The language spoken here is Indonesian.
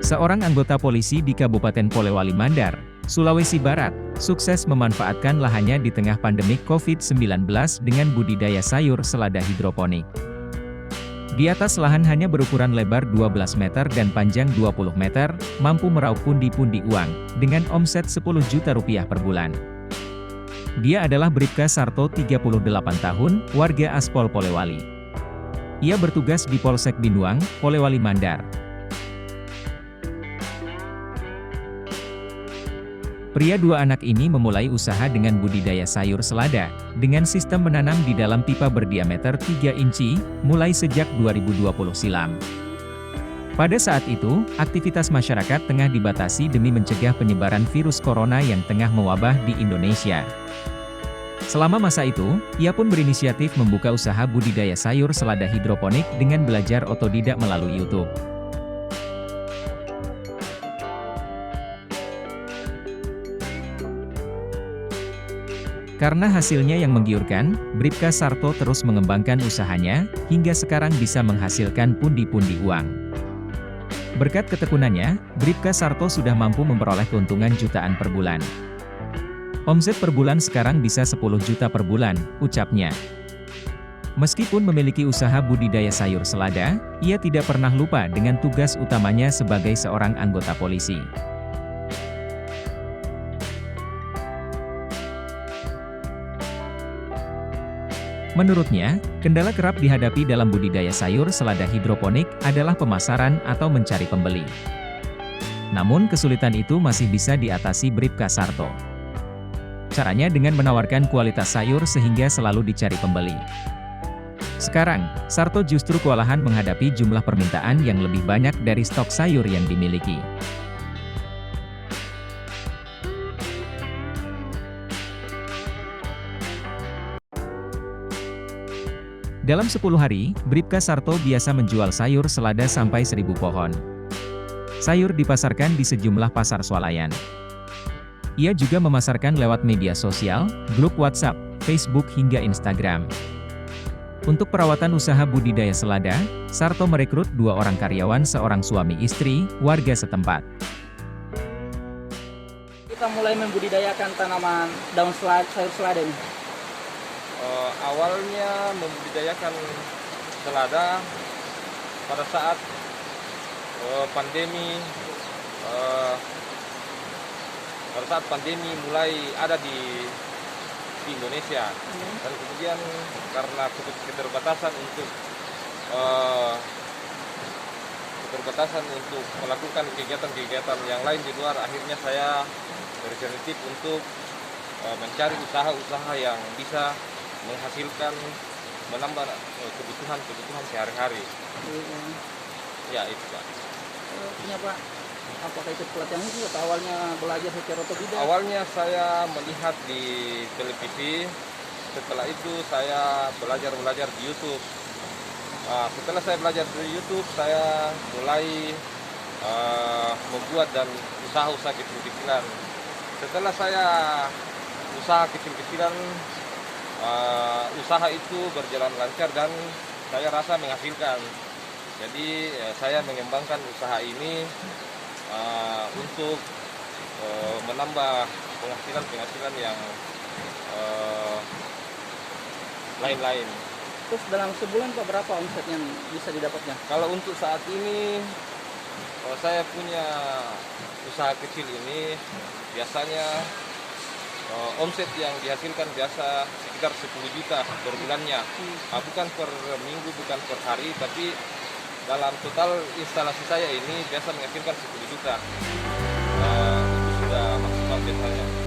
Seorang anggota polisi di Kabupaten Polewali Mandar, Sulawesi Barat, sukses memanfaatkan lahannya di tengah pandemik COVID-19 dengan budidaya sayur selada hidroponik. Di atas lahan hanya berukuran lebar 12 meter dan panjang 20 meter, mampu meraup pundi-pundi uang, dengan omset 10 juta rupiah per bulan. Dia adalah Bribka Sarto 38 tahun, warga Aspol Polewali. Ia bertugas di Polsek Binuang, Polewali Mandar. Pria dua anak ini memulai usaha dengan budidaya sayur selada, dengan sistem menanam di dalam pipa berdiameter 3 inci, mulai sejak 2020 silam. Pada saat itu, aktivitas masyarakat tengah dibatasi demi mencegah penyebaran virus corona yang tengah mewabah di Indonesia. Selama masa itu, ia pun berinisiatif membuka usaha budidaya sayur selada hidroponik dengan belajar otodidak melalui YouTube. Karena hasilnya yang menggiurkan, Bribka Sarto terus mengembangkan usahanya, hingga sekarang bisa menghasilkan pundi-pundi uang. Berkat ketekunannya, Bribka Sarto sudah mampu memperoleh keuntungan jutaan per bulan. Omset per bulan sekarang bisa 10 juta per bulan, ucapnya. Meskipun memiliki usaha budidaya sayur selada, ia tidak pernah lupa dengan tugas utamanya sebagai seorang anggota polisi. Menurutnya, kendala kerap dihadapi dalam budidaya sayur selada hidroponik adalah pemasaran atau mencari pembeli. Namun kesulitan itu masih bisa diatasi Bribka Sarto. Caranya dengan menawarkan kualitas sayur sehingga selalu dicari pembeli. Sekarang, Sarto justru kewalahan menghadapi jumlah permintaan yang lebih banyak dari stok sayur yang dimiliki. Dalam 10 hari, Bribka Sarto biasa menjual sayur selada sampai 1000 pohon. Sayur dipasarkan di sejumlah pasar swalayan. Ia juga memasarkan lewat media sosial, grup WhatsApp, Facebook hingga Instagram. Untuk perawatan usaha budidaya selada, Sarto merekrut 2 orang karyawan seorang suami istri, warga setempat. Kita mulai membudidayakan tanaman daun sayur selada ini. Awalnya membudidayakan selada pada saat pandemi mulai ada di Indonesia, dan kemudian karena keterbatasan untuk melakukan kegiatan-kegiatan yang lain di luar, akhirnya saya berinisiatif untuk mencari usaha-usaha yang bisa menghasilkan, menambah kebutuhan sehari-hari. Ya itu Pak. Punya Pak, apakah ikut pelatihan itu atau awalnya belajar secara otodidak? Awalnya saya melihat di televisi, setelah itu saya belajar di YouTube. Setelah saya belajar di YouTube, saya mulai membuat dan usaha-usaha kecil-kecilan. Setelah saya usaha kecil-kecilan, usaha itu berjalan lancar dan saya rasa menghasilkan. Jadi saya mengembangkan usaha ini untuk menambah penghasilan yang lain-lain. Terus dalam sebulan Pak, berapa omset yang bisa didapatnya? Kalau untuk saat ini, kalau saya punya usaha kecil ini, biasanya omset yang dihasilkan biasa sekitar 10 juta per bulannya. Bukan per minggu, bukan per hari, tapi dalam total instalasi saya ini biasa menghasilkan 10 juta. Itu sudah maksimal biasanya.